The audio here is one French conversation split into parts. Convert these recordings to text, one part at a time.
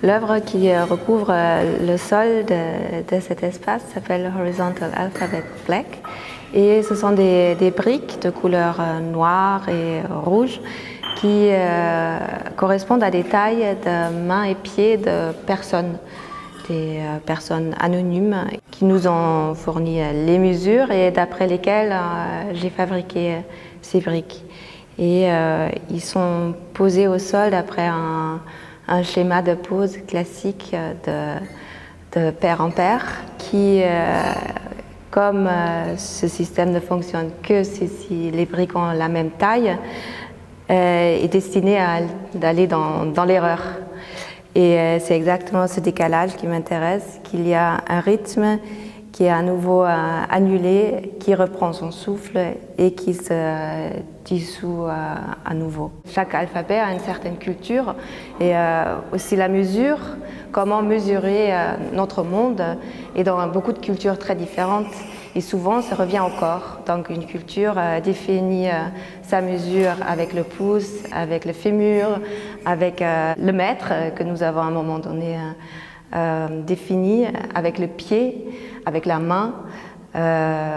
L'œuvre qui recouvre le sol de cet espace s'appelle Horizontal Alphabet Black et ce sont des briques de couleur noire et rouge qui correspondent à des tailles de mains et pieds de personnes, des personnes anonymes qui nous ont fourni les mesures et d'après lesquelles j'ai fabriqué ces briques. Et ils sont posés au sol d'après un schéma de pose classique de pair en pair qui, comme ce système ne fonctionne que si les briques ont la même taille, est destiné à aller dans l'erreur. Et c'est exactement ce décalage qui m'intéresse, qu'il y a un rythme qui est à nouveau annulé, qui reprend son souffle et qui se dissout à nouveau. Chaque alphabet a une certaine culture et aussi la mesure, comment mesurer notre monde est dans beaucoup de cultures très différentes et souvent ça revient au corps. Donc une culture définit sa mesure avec le pouce, avec le fémur, avec le mètre que nous avons à un moment donné défini, avec le pied, avec la main.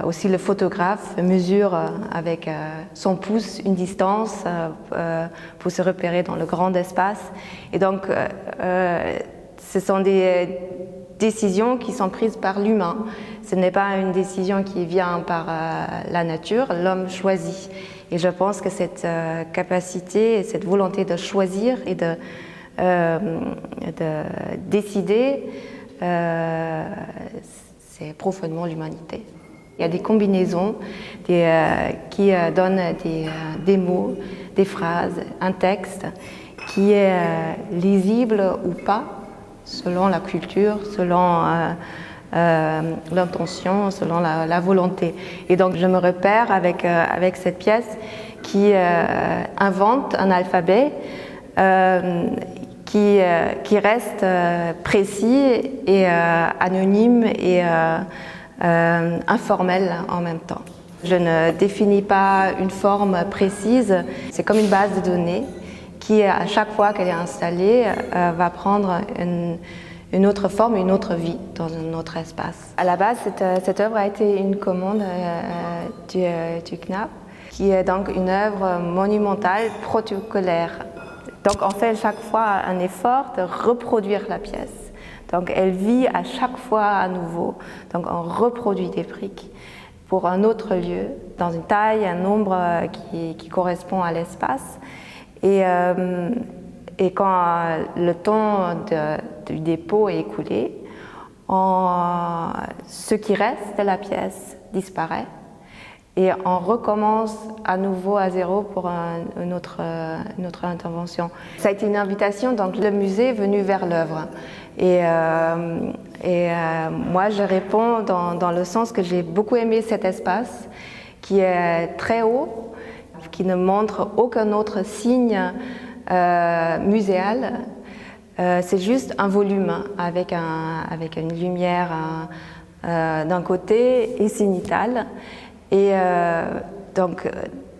Aussi le photographe mesure avec son pouce une distance pour se repérer dans le grand espace. Et donc ce sont des décisions qui sont prises par l'humain. Ce n'est pas une décision qui vient par la nature, l'homme choisit. Et je pense que cette capacité et cette volonté de choisir et de décider, c'est profondément l'humanité. Il y a des combinaisons qui donnent des mots, des phrases, un texte qui est lisible ou pas, selon la culture, selon l'intention, selon la volonté. Et donc je me repère avec cette pièce qui invente un alphabet qui reste précis et anonyme et informel en même temps. Je ne définis pas une forme précise, c'est comme une base de données qui, à chaque fois qu'elle est installée, va prendre une autre forme, une autre vie dans un autre espace. À la base, cette œuvre a été une commande du CNAP, qui est donc une œuvre monumentale protocolaire. Donc on fait chaque fois un effort de reproduire la pièce. Donc elle vit à chaque fois à nouveau. Donc on reproduit des briques pour un autre lieu, dans une taille, un nombre qui correspond à l'espace. Et quand le temps du dépôt est écoulé, ce qui reste de la pièce disparaît. Et on recommence à nouveau à zéro pour une autre intervention. Ça a été une invitation, donc le musée est venu vers l'œuvre. Et moi, je réponds dans le sens que j'ai beaucoup aimé cet espace, qui est très haut, qui ne montre aucun autre signe muséal. C'est juste un volume avec une lumière d'un côté et zénithale. Et donc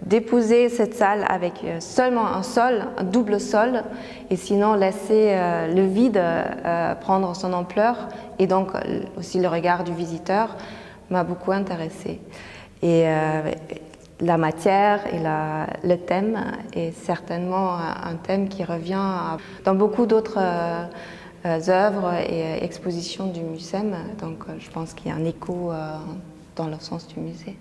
déposer cette salle avec seulement un sol, un double sol, et sinon laisser le vide prendre son ampleur et donc aussi le regard du visiteur m'a beaucoup intéressée. Et la matière et le thème est certainement un thème qui revient dans beaucoup d'autres œuvres et expositions du MUSEM, donc je pense qu'il y a un écho dans le sens du musée.